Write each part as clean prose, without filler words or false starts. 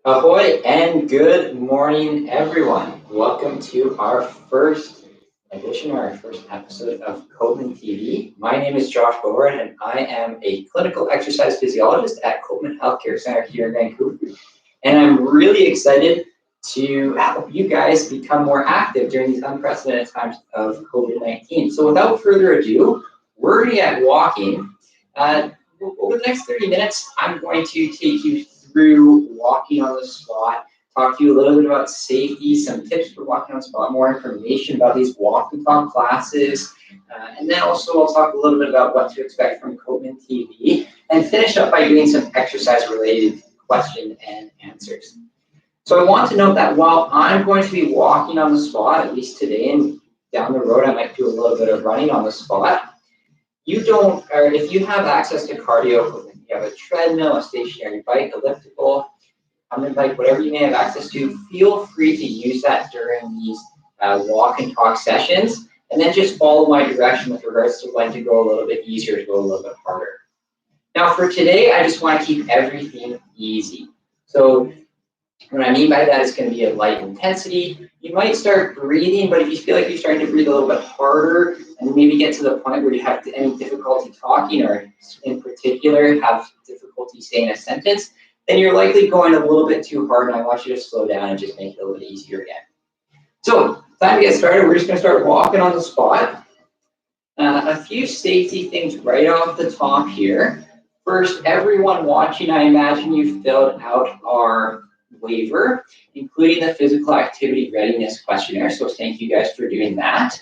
Ahoy and good morning, everyone. Welcome to our first edition, or our first episode of Copeman TV. My name is Josh Bowen, and I am a clinical exercise physiologist at Copeman Healthcare Center here in Vancouver. And I'm really excited to help you guys become more active during these unprecedented times of COVID-19. So without further ado, we're going to get walking. Over the next 30 minutes, I'm going to take you through walking on the spot, talk to you a little bit about safety, some tips for walking on the spot, more information about these walk and talk classes, and then also I'll talk a little bit about what to expect from Copeman TV, and finish up by doing some exercise-related question and answers. So I want to note that while I'm going to be walking on the spot, at least today, and down the road I might do a little bit of running on the spot, if you have access to cardio equipment, you have a treadmill, a stationary bike, elliptical, bike, whatever you may have access to, feel free to use that during these walk and talk sessions, and then just follow my direction with regards to when to go a little bit easier, to go a little bit harder. Now for today, I just want to keep everything easy. So what I mean by that is going to be a light intensity. You might start breathing, but if you feel like you're starting to breathe a little bit harder and maybe get to the point where you have any difficulty talking, or in particular have difficulty saying a sentence, then you're likely going a little bit too hard, and I want you to slow down and just make it a little bit easier again. So, time to get started. We're just going to start walking on the spot. A few safety things right off the top here. First, everyone watching, I imagine you filled out our waiver, including the physical activity readiness questionnaire, so thank you guys for doing that.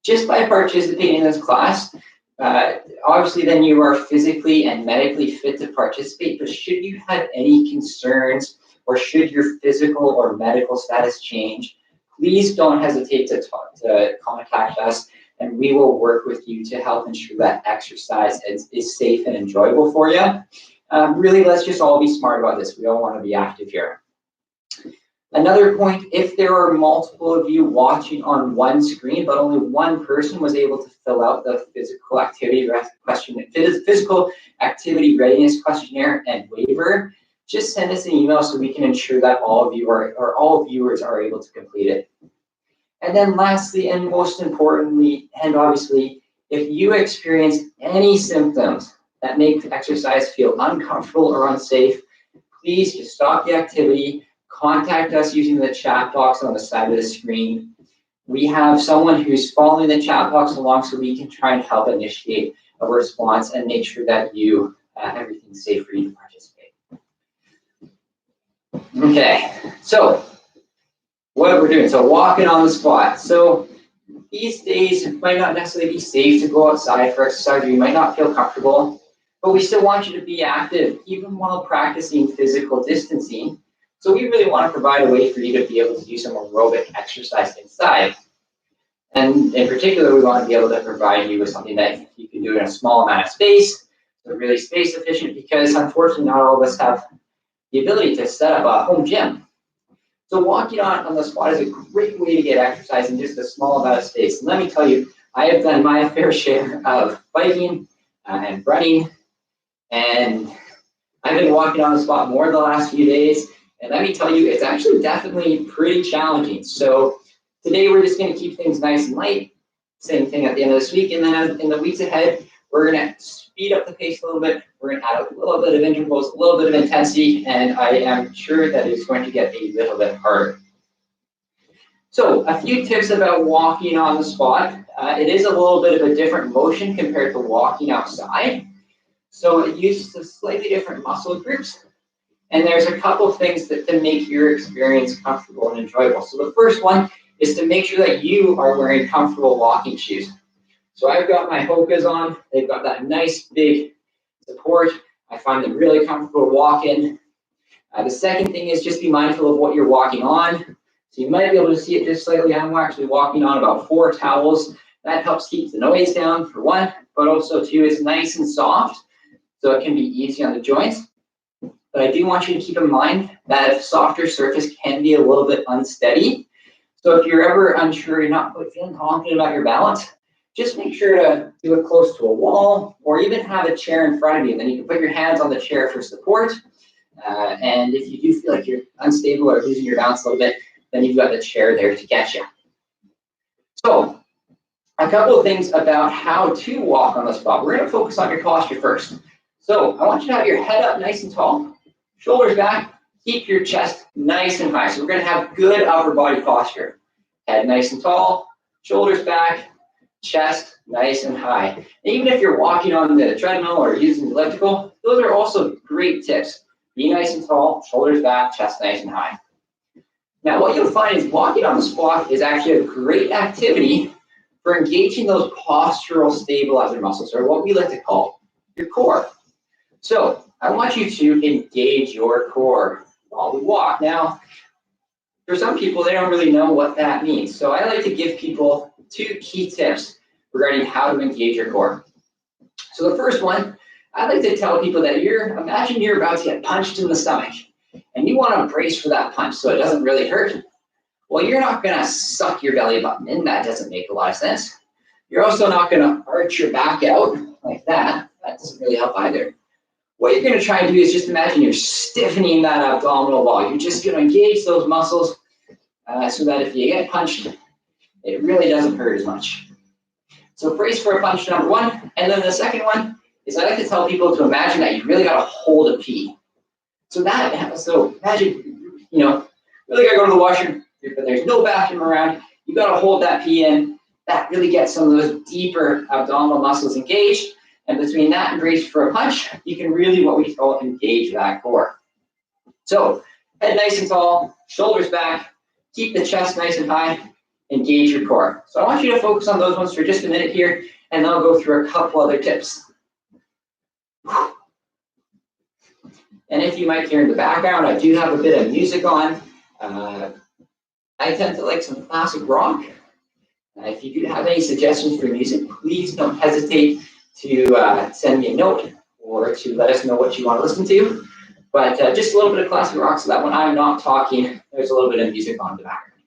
Just by participating in this class, obviously then you are physically and medically fit to participate, but should you have any concerns, or should your physical or medical status change, please don't hesitate to contact us, and we will work with you to help ensure that exercise is safe and enjoyable for you. Really, let's just all be smart about this. We all want to be active here. Another point, if there are multiple of you watching on one screen, but only one person was able to fill out the physical activity readiness questionnaire and waiver, just send us an email so we can ensure that all of you all viewers are able to complete it. And then lastly, and most importantly, and obviously, if you experience any symptoms that make exercise feel uncomfortable or unsafe, please just stop the activity. Contact us using the chat box on the side of the screen. We have someone who's following the chat box along, so we can try and help initiate a response and make sure that everything's safe for you to participate. Okay, so what we're doing, so walking on the spot. So these days it might not necessarily be safe to go outside for exercise, or you might not feel comfortable, but we still want you to be active even while practicing physical distancing. So we really want to provide a way for you to be able to do some aerobic exercise inside. And in particular, we want to be able to provide you with something that you can do in a small amount of space, so really space efficient, because unfortunately not all of us have the ability to set up a home gym. So walking on the spot is a great way to get exercise in just a small amount of space. And let me tell you, I have done my fair share of biking and running, and I've been walking on the spot more the last few days. And let me tell you, it's actually definitely pretty challenging. So today we're just going to keep things nice and light. Same thing at the end of this week. And then in the weeks ahead, we're going to speed up the pace a little bit. We're going to add a little bit of intervals, a little bit of intensity, and I am sure that it's going to get a little bit harder. So a few tips about walking on the spot. It is a little bit of a different motion compared to walking outside. So it uses slightly different muscle groups. And there's a couple of things that make your experience comfortable and enjoyable. So the first one is to make sure that you are wearing comfortable walking shoes. So I've got my Hokas on. They've got that nice big support. I find them really comfortable walking. The second thing is just be mindful of what you're walking on. So you might be able to see it just slightly. I'm actually walking on about 4 towels. That helps keep the noise down, for one, but also two, it's nice and soft, so it can be easy on the joints. But I do want you to keep in mind that a softer surface can be a little bit unsteady. So if you're ever unsure, you're not feeling confident about your balance, just make sure to do it close to a wall, or even have a chair in front of you. Then you can put your hands on the chair for support, And if you do feel like you're unstable or losing your balance a little bit, then you've got the chair there to catch you. So a couple of things about how to walk on the spot. We're going to focus on your posture first. So I want you to have your head up nice and tall, shoulders back, keep your chest nice and high. So we're going to have good upper body posture. Head nice and tall, shoulders back, chest nice and high. And even if you're walking on the treadmill or using the elliptical, those are also great tips. Be nice and tall, shoulders back, chest nice and high. Now what you'll find is walking on the spot is actually a great activity for engaging those postural stabilizer muscles, or what we like to call your core. So I want you to engage your core while we walk. Now, for some people, they don't really know what that means. So I like to give people 2 key tips regarding how to engage your core. So the first one, I like to tell people that imagine you're about to get punched in the stomach and you want to brace for that punch so it doesn't really hurt. Well, you're not going to suck your belly button in. That doesn't make a lot of sense. You're also not going to arch your back out like that. That doesn't really help either. What you're going to try and do is just imagine you're stiffening that abdominal wall. You're just going to engage those muscles so that if you get punched, it really doesn't hurt as much. So brace for a punch, number 1. And then the second one is I like to tell people to imagine that you really got to hold a pee. So imagine, really got to go to the washroom, but there's no bathroom around. You got to hold that pee in. That really gets some of those deeper abdominal muscles engaged. And between that and brace for a punch, you can really, what we call, engage that core. So head nice and tall, shoulders back, keep the chest nice and high, engage your core. So I want you to focus on those ones for just a minute here, and then I'll go through a couple other tips. And if you might hear in the background, I do have a bit of music on. I tend to like some classic rock. If you do have any suggestions for music, please don't hesitate to send me a note or to let us know what you want to listen to. But just a little bit of classic rock so that when I'm not talking, there's a little bit of music on the background.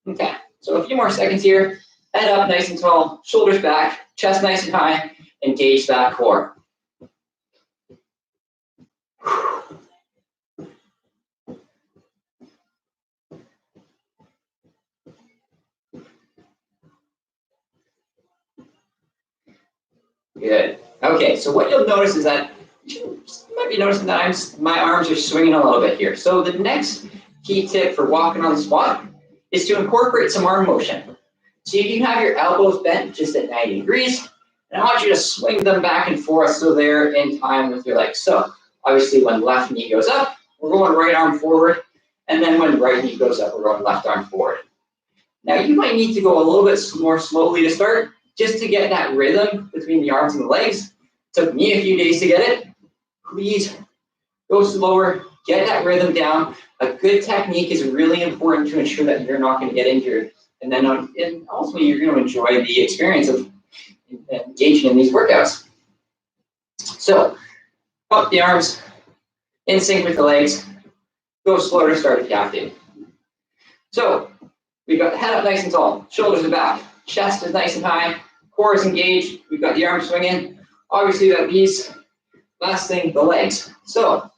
Okay, so a few more seconds here. Head up nice and tall, shoulders back, chest nice and high, engage that core. Good. Okay, so what you'll notice is that you might be noticing that my arms are swinging a little bit here. So the next key tip for walking on the spot is to incorporate some arm motion. So you can have your elbows bent just at 90 degrees, and I want you to swing them back and forth so they're in time with your legs. So obviously when left knee goes up, we're going right arm forward, and then when right knee goes up, we're going left arm forward. Now you might need to go a little bit more slowly to start, just to get that rhythm between the arms and the legs. Took me a few days to get it. Please go slower, get that rhythm down. A good technique is really important to ensure that you're not going to get injured. And then and also you're going to enjoy the experience of engaging in these workouts. So up the arms, in sync with the legs. Go slower to start if you have to. So we've got the head up nice and tall, shoulders are back, chest is nice and high, core is engaged, we've got the arms swinging. Obviously that means, last thing, the legs. So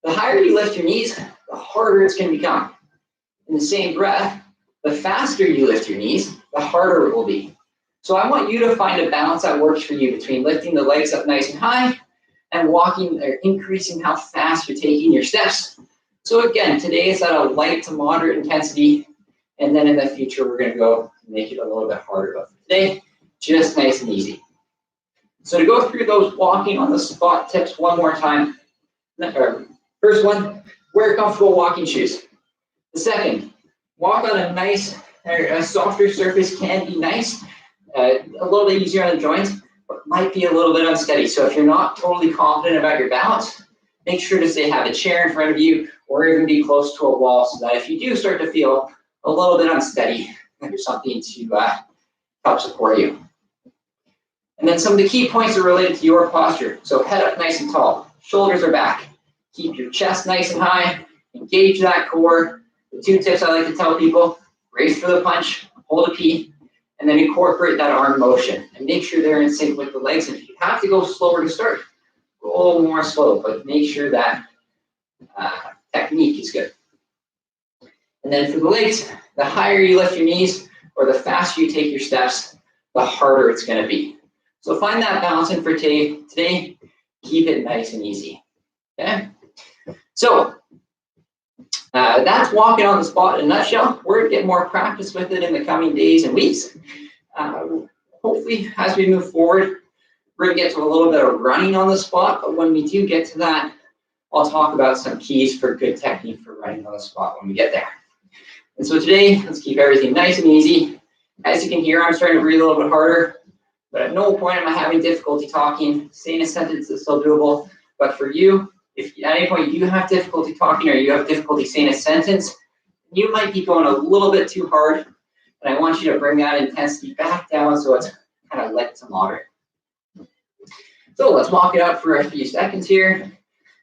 the higher you lift your knees, the harder it's going to become. In the same breath, the faster you lift your knees, the harder it will be. So I want you to find a balance that works for you between lifting the legs up nice and high and walking or increasing how fast you're taking your steps. So again, today it's at a light to moderate intensity, and then in the future we're going to go make it a little bit harder. But for today, just nice and easy. So to go through those walking on the spot tips one more time. First one, wear comfortable walking shoes. The second, walk on a nice, a softer surface can be nice, a little bit easier on the joints, but might be a little bit unsteady. So if you're not totally confident about your balance, make sure to have a chair in front of you or even be close to a wall so that if you do start to feel a little bit unsteady, there's something to help support you. And then some of the key points are related to your posture. So head up nice and tall, shoulders are back. Keep your chest nice and high, engage that core. The 2 tips I like to tell people, brace for the punch, hold a pee, and then incorporate that arm motion. And make sure they're in sync with the legs. And if you have to go slower to start, go a little more slow, but make sure that technique is good. And then for the legs, the higher you lift your knees or the faster you take your steps, the harder it's going to be. So find that balance in for today. Keep it nice and easy. Okay? So that's walking on the spot in a nutshell. We're going to get more practice with it in the coming days and weeks. Hopefully, as we move forward, we're going to get to a little bit of running on the spot. But when we do get to that, I'll talk about some keys for good technique for running on the spot when we get there. And so today, let's keep everything nice and easy. As you can hear, I'm starting to breathe a little bit harder, but at no point am I having difficulty talking. Saying a sentence is still doable. But for you, if at any point you have difficulty talking or you have difficulty saying a sentence, you might be going a little bit too hard. And I want you to bring that intensity back down so it's kind of light to moderate. So let's walk it out for a few seconds here.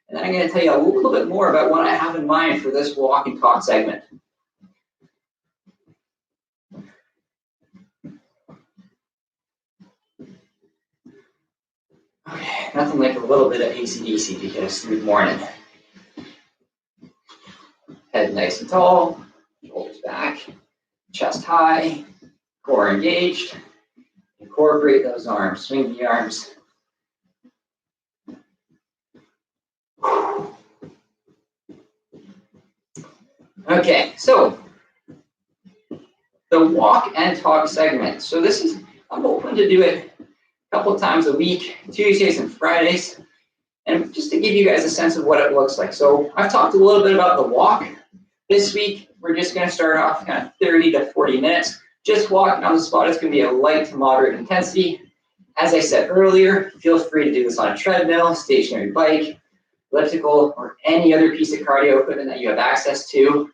And then I'm going to tell you a little bit more about what I have in mind for this walk and talk segment. Okay, nothing like a little bit of AC/DC to get us through the morning. Head nice and tall, shoulders back, chest high, core engaged. Incorporate those arms, swing the arms. Okay, so the walk and talk segment. So I'm hoping to do it a couple times a week, Tuesdays and Fridays, and just to give you guys a sense of what it looks like. So I've talked a little bit about the walk. This week, we're just going to start off kind of 30 to 40 minutes. Just walking on the spot. It's going to be a light to moderate intensity. As I said earlier, feel free to do this on a treadmill, stationary bike, elliptical, or any other piece of cardio equipment that you have access to.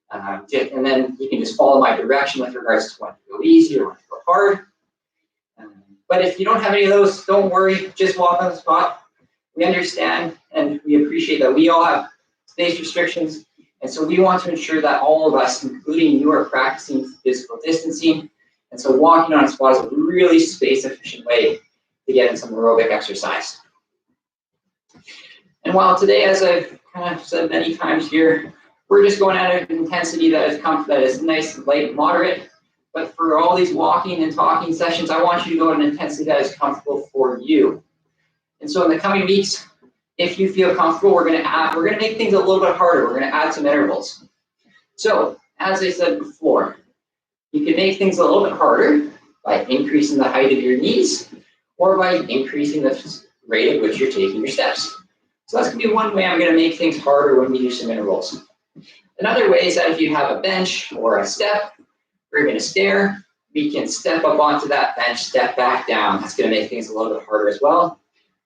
And then you can just follow my direction with regards to when to go easy or when to go hard. But if you don't have any of those, don't worry, just walk on the spot. We understand and we appreciate that we all have space restrictions. And so we want to ensure that all of us, including you, are practicing physical distancing. And so walking on a spot is a really space-efficient way to get in some aerobic exercise. And while today, as I've kind of said many times here, we're just going at an intensity that is nice, light, and moderate. But for all these walking and talking sessions, I want you to go at an intensity that is comfortable for you. And so in the coming weeks, if you feel comfortable, we're going to make things a little bit harder. We're going to add some intervals. So as I said before, you can make things a little bit harder by increasing the height of your knees or by increasing the rate at which you're taking your steps. So that's going to be one way I'm going to make things harder when we do some intervals. Another way is that if you have a bench or a step or even a stair, we can step up onto that bench, step back down. That's going to make things a little bit harder as well.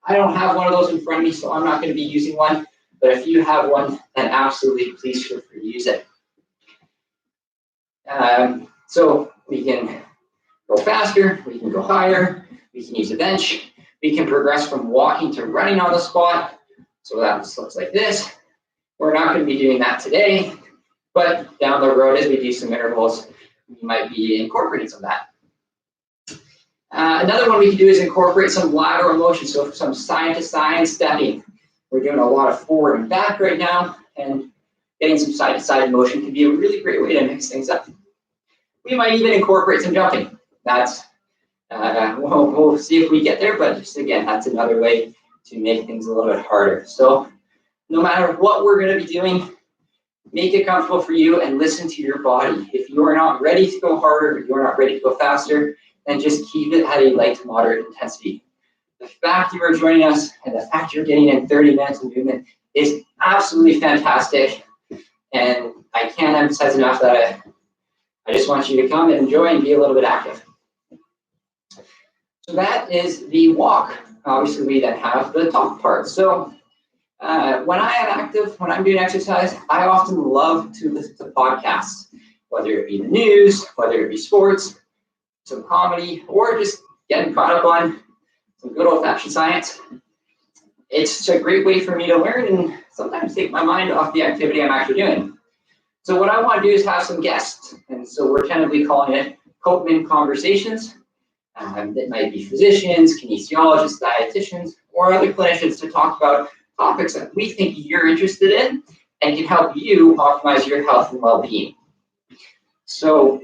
I don't have one of those in front of me, so I'm not going to be using one. But if you have one, then absolutely please feel free to use it. So we can go faster, we can go higher, we can use a bench, we can progress from walking to running on the spot. So that looks like this. We're not going to be doing that today, but down the road as we do some intervals, we might be incorporating some of that. Another one we can do is incorporate some lateral motion, so some side-to-side stepping. We're doing a lot of forward and back right now, and getting some side-to-side motion can be a really great way to mix things up. We might even incorporate some jumping. That's we'll see if we get there, but just again, that's another way to make things a little bit harder. So no matter what we're going to be doing, make it comfortable for you and listen to your body. If you are not ready to go harder, if you're not ready to go faster, then just keep it at a light to moderate intensity. The fact you are joining us and the fact you're getting in 30 minutes of movement is absolutely fantastic. And I can't emphasize enough that I just want you to come and enjoy and be a little bit active. So that is the walk. Obviously, we then have the talk part. So when I am active, when I'm doing exercise, I often love to listen to podcasts, whether it be the news, whether it be sports, some comedy, or just getting caught up on some good old-fashioned science. It's a great way for me to learn and sometimes take my mind off the activity I'm actually doing. So what I want to do is have some guests, and so we're tentatively calling it Copeman Conversations. That might be physicians, kinesiologists, dietitians, or other clinicians to talk about topics that we think you're interested in and can help you optimize your health and well-being. So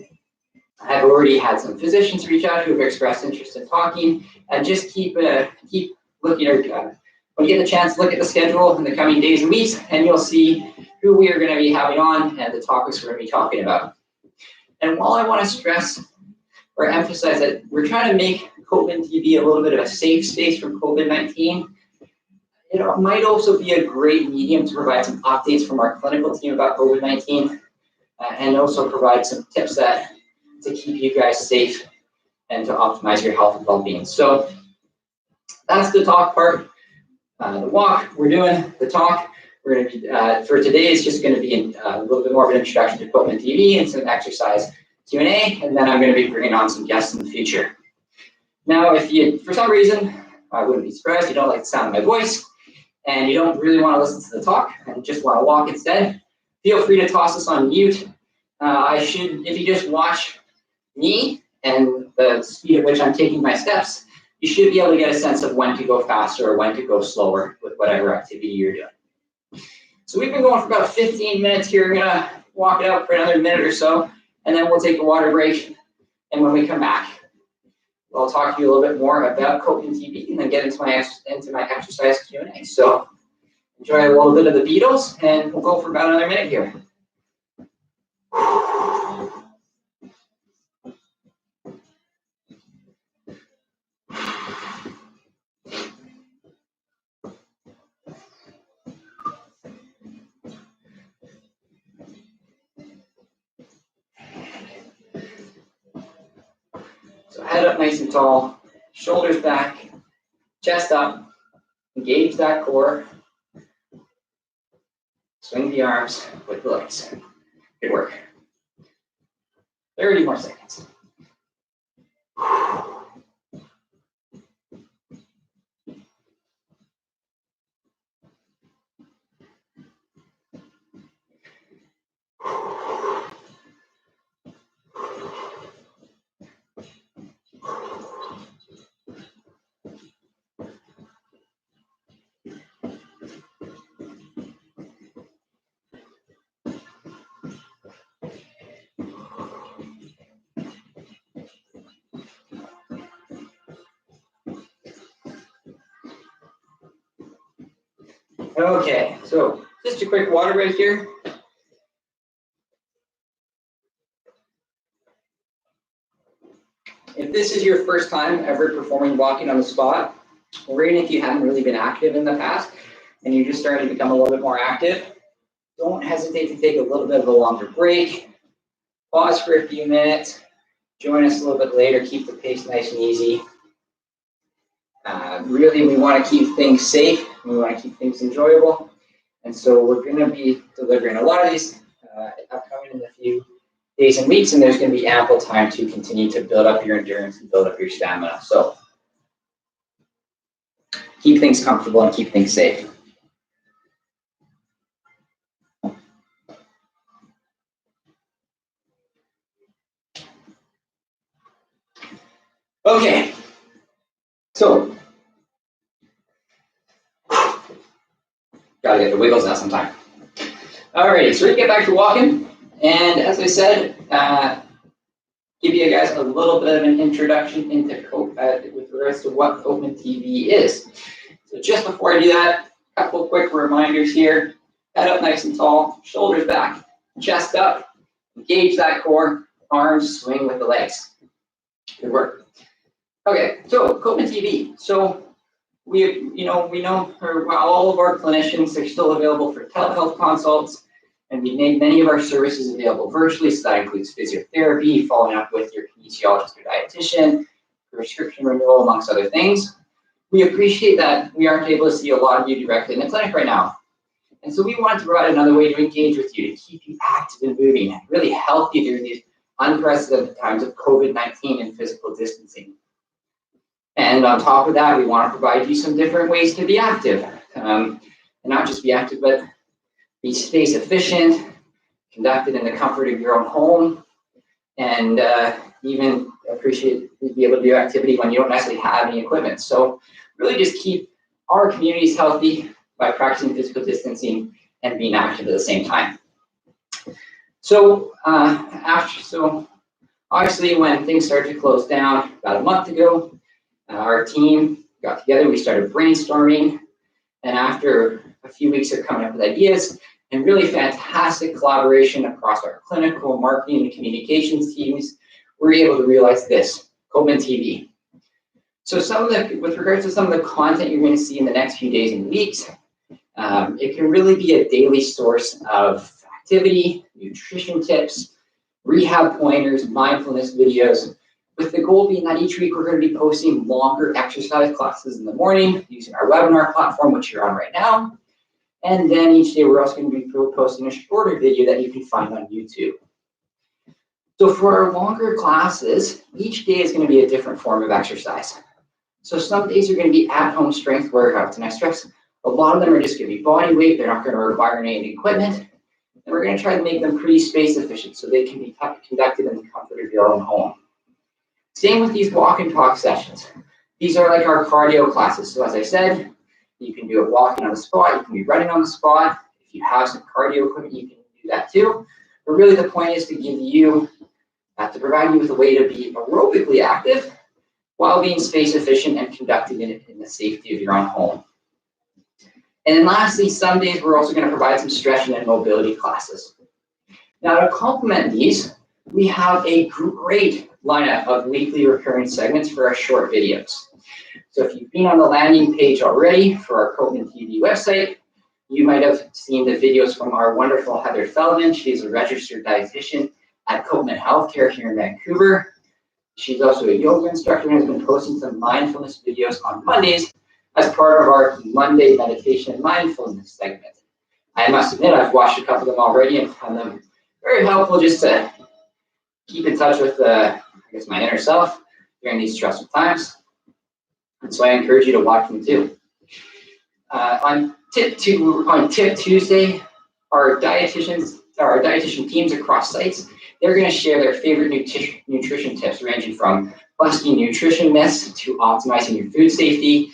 I've already had some physicians reach out who have expressed interest in talking, and just keep looking. When you get the chance, look at the schedule in the coming days and weeks, and you'll see who we are going to be having on and the topics we're going to be talking about. And while I want to stress or emphasize that we're trying to make COVID TV a little bit of a safe space from COVID-19, it might also be a great medium to provide some updates from our clinical team about COVID-19, and also provide some tips to keep you guys safe and to optimize your health and well-being. So that's the talk part. The walk, we're doing the talk. We're going to be, for today, it's just going to be a little bit more of an introduction to Equipment TV and some exercise Q&A, and then I'm going to be bringing on some guests in the future. Now, if you, for some reason, I wouldn't be surprised, you don't like the sound of my voice, and you don't really want to listen to the talk and just want to walk instead, feel free to toss us on mute. If you just watch me and the speed at which I'm taking my steps, you should be able to get a sense of when to go faster or when to go slower with whatever activity you're doing. So we've been going for about 15 minutes here. I'm gonna walk it out for another minute or so, and then we'll take a water break. And when we come back, I'll talk to you a little bit more about coping TV and then get into my exercise Q&A. So enjoy a little bit of the Beatles, and we'll go for about another minute here. So head up nice and tall, shoulders back, chest up, engage that core, swing the arms with the legs. Good work. 30 more seconds. Okay, so just a quick water break here. If this is your first time ever performing walking on the spot, or even if you haven't really been active in the past and you're just starting to become a little bit more active, don't hesitate to take a little bit of a longer break. Pause for a few minutes. Join us a little bit later. Keep the pace nice and easy. Really, we want to keep things safe. We want to keep things enjoyable. And so we're going to be delivering a lot of these upcoming in a few days and weeks, and there's going to be ample time to continue to build up your endurance and build up your stamina. So keep things comfortable and keep things safe. Okay, so gotta get the wiggles out sometime. Alrighty, so we get back to walking, and as I said, give you guys a little bit of an introduction into with regards to what Coping TV is. So just before I do that, a couple of quick reminders here. Head up nice and tall, shoulders back, chest up, engage that core, arms swing with the legs. Good work. Okay, so Coping TV. So we know all of our clinicians are still available for telehealth consults, and we've made many of our services available virtually. So that includes physiotherapy, following up with your kinesiologist or dietitian, prescription renewal, amongst other things. We appreciate that we aren't able to see a lot of you directly in the clinic right now. And so we wanted to provide another way to engage with you, to keep you active and moving, and really help you during these unprecedented times of COVID-19 and physical distancing. And on top of that, we want to provide you some different ways to be active. And not just be active, but be space efficient, conducted in the comfort of your own home, and even be able to do activity when you don't necessarily have any equipment. So really just keep our communities healthy by practicing physical distancing and being active at the same time. So obviously when things started to close down about a month ago, our team got together, we started brainstorming, and after a few weeks of coming up with ideas and really fantastic collaboration across our clinical, marketing, and communications teams, we were able to realize this, Coleman TV. So with regards to some of the content you're going to see in the next few days and weeks, it can really be a daily source of activity, nutrition tips, rehab pointers, mindfulness videos, with the goal being that each week we're going to be posting longer exercise classes in the morning using our webinar platform, which you're on right now. And then each day we're also going to be posting a shorter video that you can find on YouTube. So for our longer classes, each day is going to be a different form of exercise. So some days are going to be at-home strength workouts, and I stress a lot of them are just going to be body weight. They're not going to require any equipment. And we're going to try to make them pretty space efficient so they can be conducted in the comfort of your own home. Same with these walk and talk sessions. These are like our cardio classes. So as I said, you can do it walking on the spot, you can be running on the spot. If you have some cardio equipment, you can do that too. But really the point is to give you, to provide you with a way to be aerobically active while being space efficient and conducting it in the safety of your own home. And then lastly, some days we're also going to provide some stretching and mobility classes. Now to complement these, we have a great lineup of weekly recurring segments for our short videos. So if you've been on the landing page already for our Coleman TV website, you might have seen the videos from our wonderful Heather Feldman. She's a registered dietitian at Coleman Healthcare here in Vancouver. She's also a yoga instructor and has been posting some mindfulness videos on Mondays as part of our Monday meditation and mindfulness segment. I must admit, I've watched a couple of them already and found them very helpful just to keep in touch with, my inner self during these stressful times. And so I encourage you to watch them too. On Tip Tuesday, our dietitian teams across sites, they're going to share their favorite nutrition tips, ranging from busting nutrition myths to optimizing your food safety.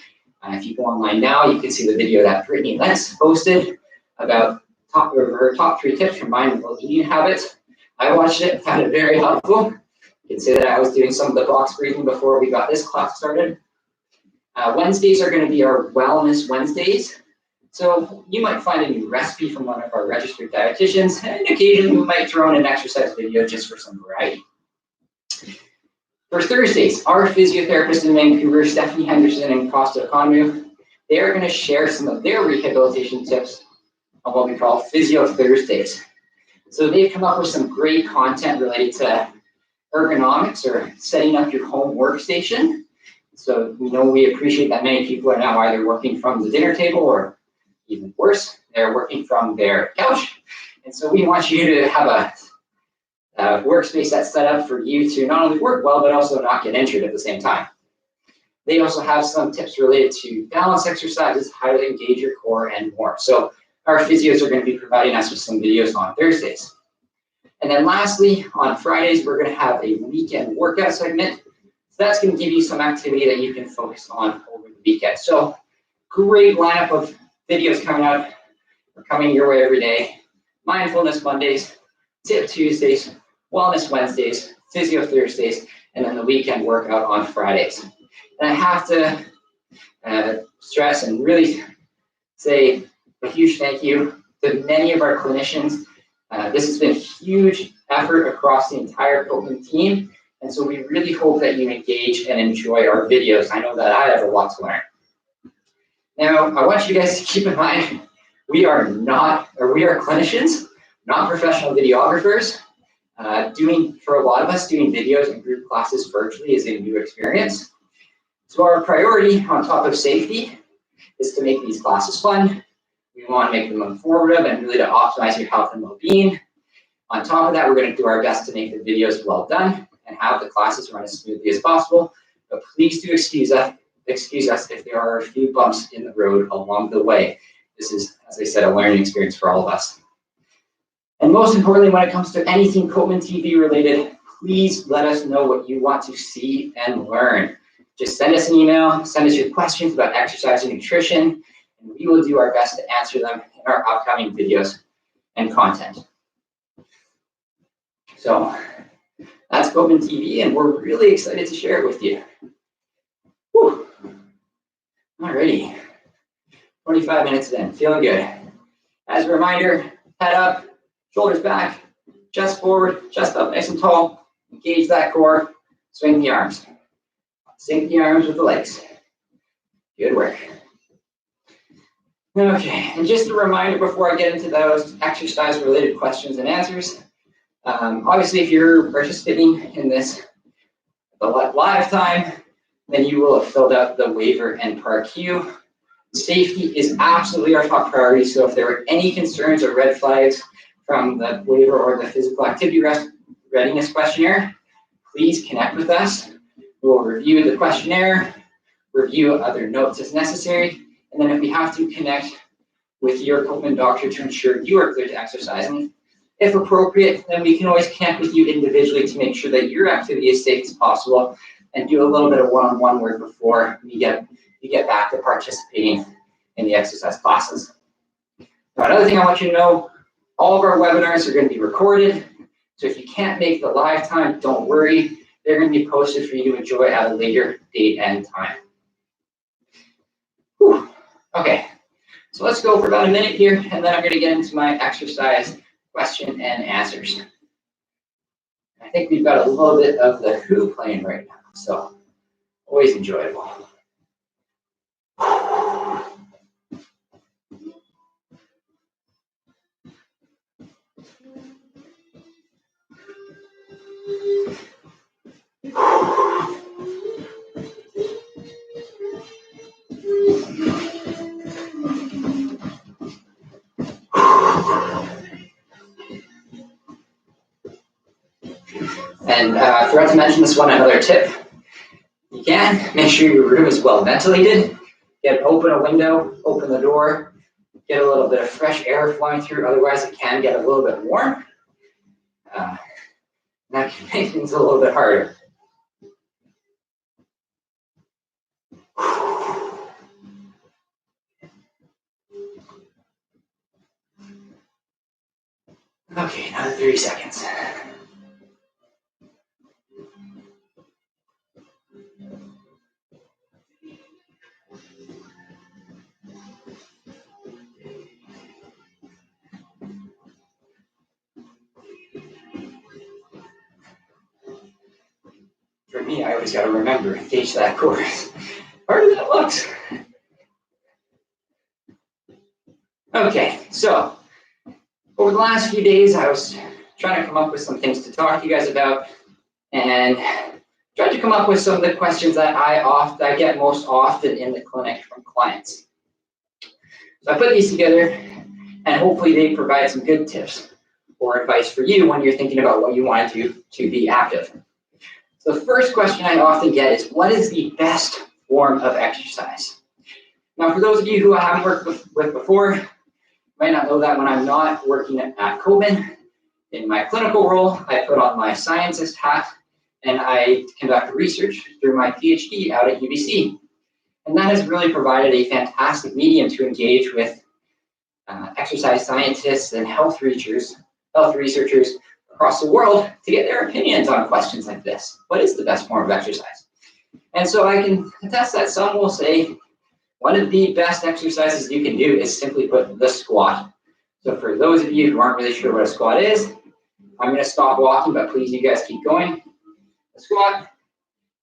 If you go online now, you can see the video that Brittany Lentz posted about her top 3 tips for mindful eating habits. I watched it, found it very helpful. You can say that I was doing some of the box breathing before we got this class started. Wednesdays are going to be our Wellness Wednesdays. So you might find a new recipe from one of our registered dietitians, and occasionally we might throw in an exercise video just for some variety. For Thursdays, our physiotherapists in Vancouver, Stephanie Henderson and Costa Economy, they are going to share some of their rehabilitation tips on what we call Physio Thursdays. So they've come up with some great content related to ergonomics or setting up your home workstation. So we appreciate that many people are now either working from the dinner table or even worse, they're working from their couch. And so we want you to have a workspace that's set up for you to not only work well, but also not get injured at the same time. They also have some tips related to balance exercises, how to engage your core, and more. So our physios are going to be providing us with some videos on Thursdays. And then lastly, on Fridays, we're going to have a weekend workout segment. So that's going to give you some activity that you can focus on over the weekend. So great lineup of videos coming your way every day. Mindfulness Mondays, Tip Tuesdays, Wellness Wednesdays, Physio Thursdays, and then the weekend workout on Fridays. And I have to stress and really say a huge thank you to many of our clinicians. This has been a huge effort across the entire Coleman team. And so we really hope that you engage and enjoy our videos. I know that I have a lot to learn. Now, I want you guys to keep in mind, we are clinicians, not professional videographers. For a lot of us, doing videos and group classes virtually is a new experience. So our priority on top of safety is to make these classes fun. We want to make them informative and really to optimize your health and well-being. On top of that, we're going to do our best to make the videos well done and have the classes run as smoothly as possible. But please do excuse us if there are a few bumps in the road along the way. This is, as I said, a learning experience for all of us. And most importantly, when it comes to anything Coleman TV related, please let us know what you want to see and learn. just send us an email, send us your questions about exercise and nutrition, and we will do our best to answer them in our upcoming videos and content. So that's Copeman TV, and we're really excited to share it with you. Whew. Alrighty, 25 minutes in, feeling good. As a reminder, head up, shoulders back, chest forward, chest up nice and tall, engage that core, swing the arms. Sync the arms with the legs. Good work. Okay, and just a reminder before I get into those exercise-related questions and answers, obviously if you're participating in this the live time, then you will have filled out the waiver and part Q. Safety is absolutely our top priority, so if there are any concerns or red flags from the waiver or the physical activity readiness questionnaire, please connect with us. We'll review the questionnaire, review other notes as necessary, and then if we have to, connect with your Copeman doctor to ensure you are clear to exercise. And if appropriate, then we can always connect with you individually to make sure that your activity is safe as possible and do a little bit of one-on-one work before you get back to participating in the exercise classes. Now, another thing I want you to know, all of our webinars are going to be recorded. So if you can't make the live time, don't worry. They're going to be posted for you to enjoy at a later date and time. Whew. Okay, so let's go for about a minute here, and then I'm going to get into my exercise question and answers. I think we've got a little bit of the Who playing right now, so always enjoyable. And I forgot to mention this one, another tip. You can make sure your room is well ventilated. Open a window, open the door, get a little bit of fresh air flowing through, otherwise it can get a little bit warm. That can make things a little bit harder. Okay, another 30 seconds. For me, I always got to remember, engage that core. Harder than it looks. Okay, so over the last few days, I was trying to come up with some things to talk to you guys about, and tried to come up with some of the questions that I get most often in the clinic from clients. So I put these together, and hopefully they provide some good tips or advice for you when you're thinking about what you want to do to be active. So the first question I often get is, what is the best form of exercise? Now, for those of you who I haven't worked with before, you might not know that when I'm not working at Copeman, in my clinical role, I put on my scientist hat and I conduct research through my PhD out at UBC. And that has really provided a fantastic medium to engage with exercise scientists and health researchers across the world to get their opinions on questions like this. What is the best form of exercise? And so I can attest that some will say one of the best exercises you can do is simply put the squat. So for those of you who aren't really sure what a squat is, I'm going to stop walking, but please you guys keep going. The squat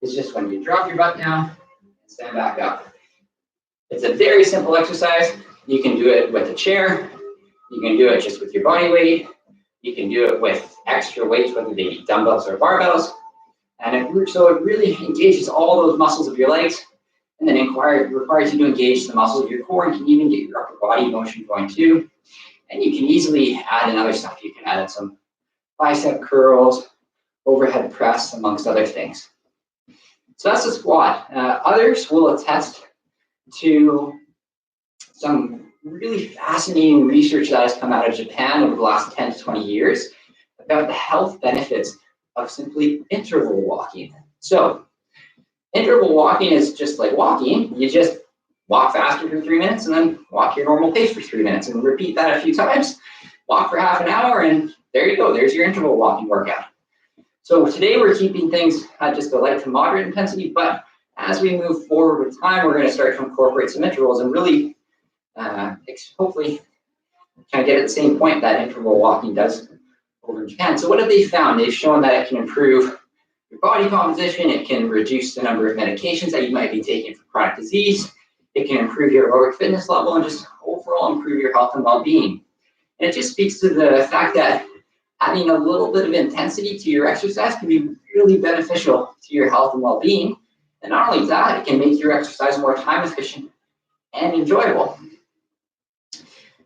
is just when you drop your butt down and stand back up. It's a very simple exercise. You can do it with a chair. You can do it just with your body weight. You can do it with extra weights, whether they be dumbbells or barbells. And it really engages all those muscles of your legs, and then requires you to engage the muscles of your core, and can even get your upper body motion going too. And you can easily add in other stuff. You can add in some bicep curls, overhead press, amongst other things. So that's the squat. Others will attest to some really fascinating research that has come out of Japan over the last 10 to 20 years about the health benefits of simply interval walking. So Interval walking is just like walking. You just walk faster for 3 minutes and then walk your normal pace for 3 minutes and repeat that a few times. Walk for half an hour and there you go. There's your interval walking workout. So today we're keeping things at just a light to moderate intensity, but as we move forward with time, we're going to start to incorporate some intervals and really hopefully kind of get at the same point that interval walking does over in Japan. So what have they found? They've shown that it can improve your body composition, it can reduce the number of medications that you might be taking for chronic disease, it can improve your aerobic fitness level and just overall improve your health and well-being. And it just speaks to the fact that adding a little bit of intensity to your exercise can be really beneficial to your health and well-being. And not only that, it can make your exercise more time efficient and enjoyable.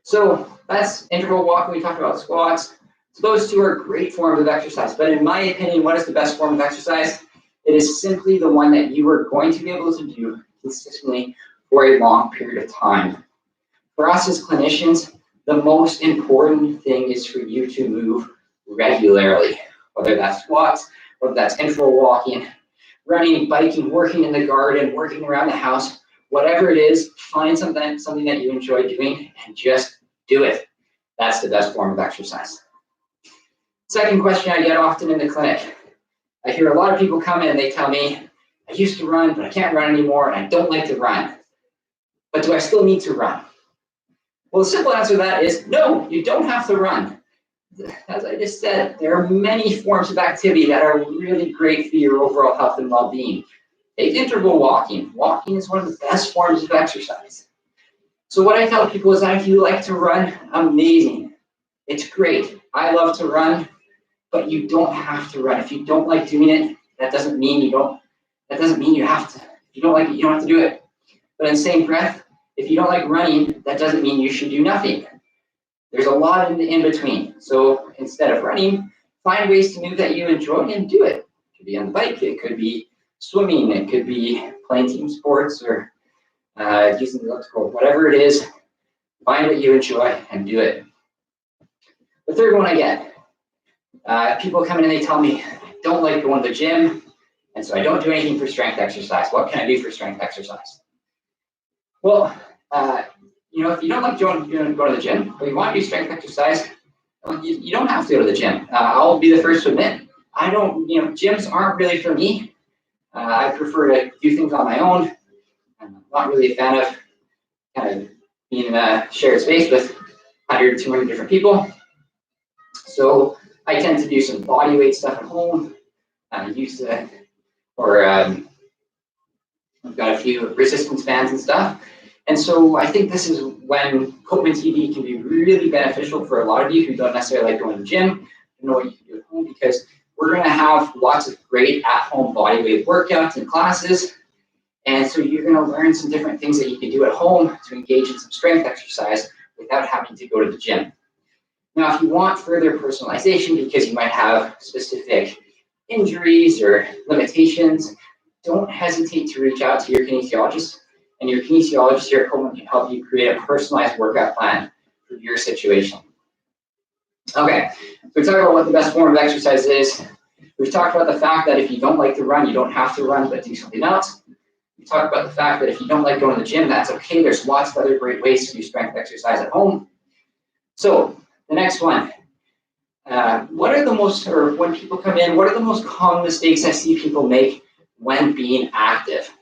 So that's interval walking. We talked about squats. So those two are great forms of exercise. But in my opinion, what is the best form of exercise? It is simply the one that you are going to be able to do consistently for a long period of time. For us as clinicians, the most important thing is for you to move regularly, whether that's squats, whether that's interval walking, running, biking, working in the garden, working around the house, whatever it is, find something that you enjoy doing and just do it. That's the best form of exercise. Second question I get often in the clinic. I hear a lot of people come in and they tell me, I used to run, but I can't run anymore, and I don't like to run. But do I still need to run? Well, the simple answer to that is no, you don't have to run. As I just said, there are many forms of activity that are really great for your overall health and well-being. Take interval walking. Walking is one of the best forms of exercise. So what I tell people is that if you like to run, amazing. It's great. I love to run, but you don't have to run. If you don't like doing it, that doesn't mean you have to. If you don't like it, you don't have to do it. But in the same breath, if you don't like running, that doesn't mean you should do nothing. There's a lot in between. So instead of running, find ways to move that you enjoy and do it. It could be on the bike, it could be swimming, it could be playing team sports or using the elliptical, whatever it is, find what you enjoy and do it. The third one I get, people come in and they tell me, I don't like going to the gym, and so I don't do anything for strength exercise. What can I do for strength exercise? Well, if you don't like going to the gym, but you want to do strength exercise, you don't have to go to the gym. I'll be the first to admit, gyms aren't really for me. I prefer to do things on my own. I'm not really a fan of kind of being in a shared space with 100, 200 different people. So I tend to do some body weight stuff at home. I've got a few resistance bands and stuff. And so I think this is when Copeman TV can be really beneficial for a lot of you who don't necessarily like going to the gym, you know what you can do at home, because we're going to have lots of great at-home bodyweight workouts and classes. And so you're going to learn some different things that you can do at home to engage in some strength exercise without having to go to the gym. Now, if you want further personalization because you might have specific injuries or limitations, don't hesitate to reach out to your kinesiologist. And your kinesiologist here at Copeman can help you create a personalized workout plan for your situation. Okay, so we talked about what the best form of exercise is. We've talked about the fact that if you don't like to run, you don't have to run, but do something else. We talked about the fact that if you don't like going to the gym, that's okay. There's lots of other great ways to do strength exercise at home. So the next one, when people come in, what are the most common mistakes I see people make when being active?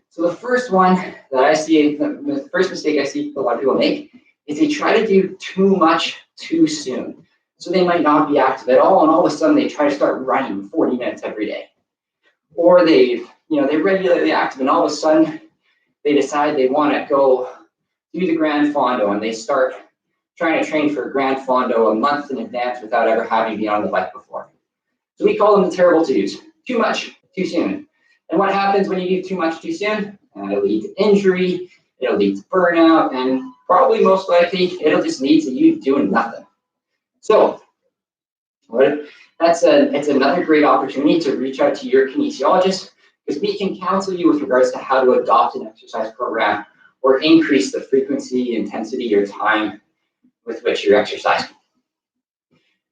So the first one that I see, the first mistake I see a lot of people make is they try to do too much too soon. So they might not be active at all, and all of a sudden they try to start running 40 minutes every day. Or they're regularly active, and all of a sudden they decide they want to go do the Grand Fondo, and they start trying to train for Grand Fondo a month in advance without ever having been on the bike before. So we call them the terrible twos. Too much, too soon. And what happens when you do too much too soon? It'll lead to injury, it'll lead to burnout, and probably most likely it'll just lead to you doing nothing. So it's another great opportunity to reach out to your kinesiologist, because we can counsel you with regards to how to adopt an exercise program or increase the frequency, intensity, or time with which you're exercising.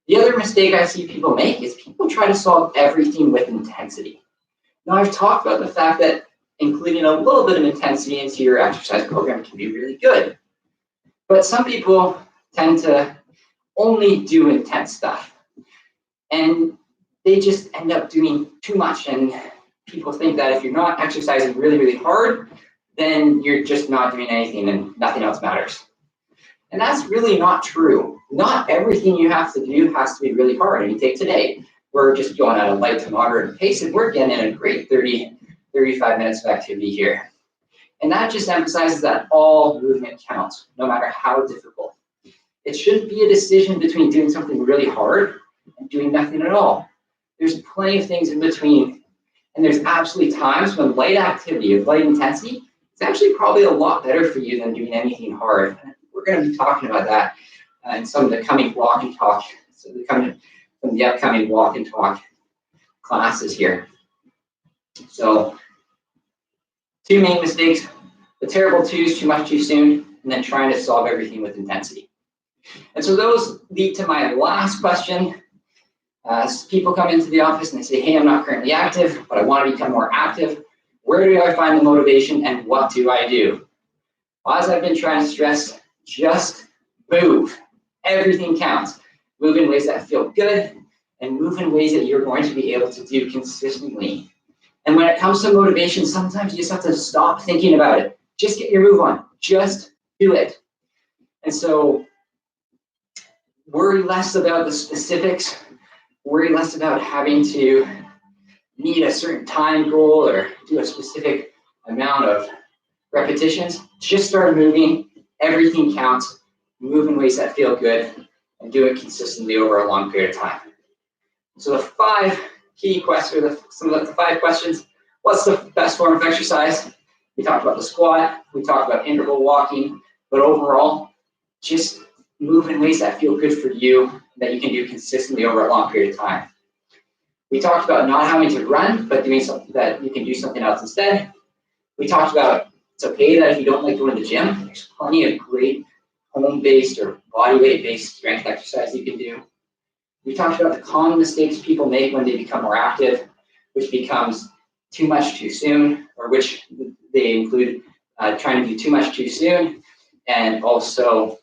The other mistake I see people make is people try to solve everything with intensity. Now, I've talked about the fact that including a little bit of intensity into your exercise program can be really good. But some people tend to only do intense stuff, and they just end up doing too much. And people think that if you're not exercising really, really hard, then you're just not doing anything and nothing else matters. And that's really not true. Not everything you have to do has to be really hard. I mean, take today. We're just going at a light to moderate pace, and we're getting in a great 30, 35 minutes of activity here. And that just emphasizes that all movement counts, no matter how difficult. It shouldn't be a decision between doing something really hard and doing nothing at all. There's plenty of things in between. And there's absolutely times when light activity of light intensity is actually probably a lot better for you than doing anything hard. We're going to be talking about that in some of the coming walk and talk, so from the upcoming walk and talk classes here. So, two main mistakes: the terrible twos, too much too soon, and then trying to solve everything with intensity. And so those lead to my last question. People come into the office and they say, hey, I'm not currently active, but I want to become more active. Where do I find the motivation, and what do I do? As I've been trying to stress, just move. Everything counts. Move in ways that feel good, and move in ways that you're going to be able to do consistently. And when it comes to motivation, sometimes you just have to stop thinking about it. Just get your move on. Just do it. And so worry less about the specifics. Worry less about having to meet a certain time goal or do a specific amount of repetitions. Just start moving. Everything counts. Move in ways that feel good, and do it consistently over a long period of time. So the 5 key questions, the 5 questions: what's the best form of exercise? We talked about the squat. We talked about interval walking. But overall, just move in ways that feel good for you, that you can do consistently over a long period of time. We talked about not having to run, but doing something that you can do something else instead. We talked about it's okay that if you don't like going to the gym, there's plenty of great home-based or body weight-based strength exercise you can do. We talked about the common mistakes people make when they become more active, which becomes too much too soon, or which they include trying to do too much too soon, and also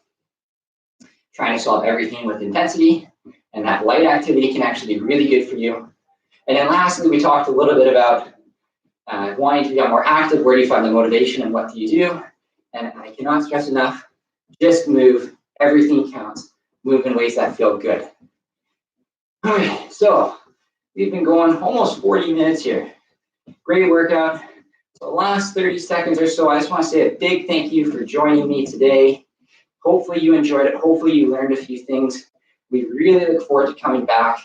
trying to solve everything with intensity, and that light activity can actually be really good for you. And then lastly, we talked a little bit about wanting to become more active. Where do you find the motivation, and what do you do? And I cannot stress enough, just move. Everything counts. Move in ways that feel good. All right, so we've been going almost 40 minutes here. Great workout. So the last 30 seconds or so, I just want to say a big thank you for joining me today. Hopefully you enjoyed it. Hopefully you learned a few things. We really look forward to coming back,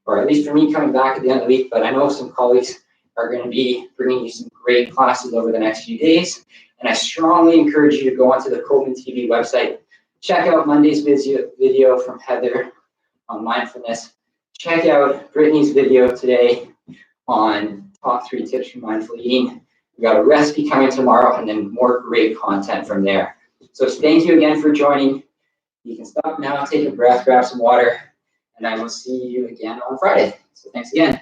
or at least for me coming back at the end of the week, but I know some colleagues are going to be bringing you some great classes over the next few days. And I strongly encourage you to go onto the Coleman TV website, check out Monday's video from Heather on mindfulness, check out Brittany's video today on top 3 tips for mindful eating. We got a recipe coming tomorrow, and then more great content from there. So thank you again for joining. You can stop now, take a breath, grab some water, and I will see you again on Friday. So thanks again.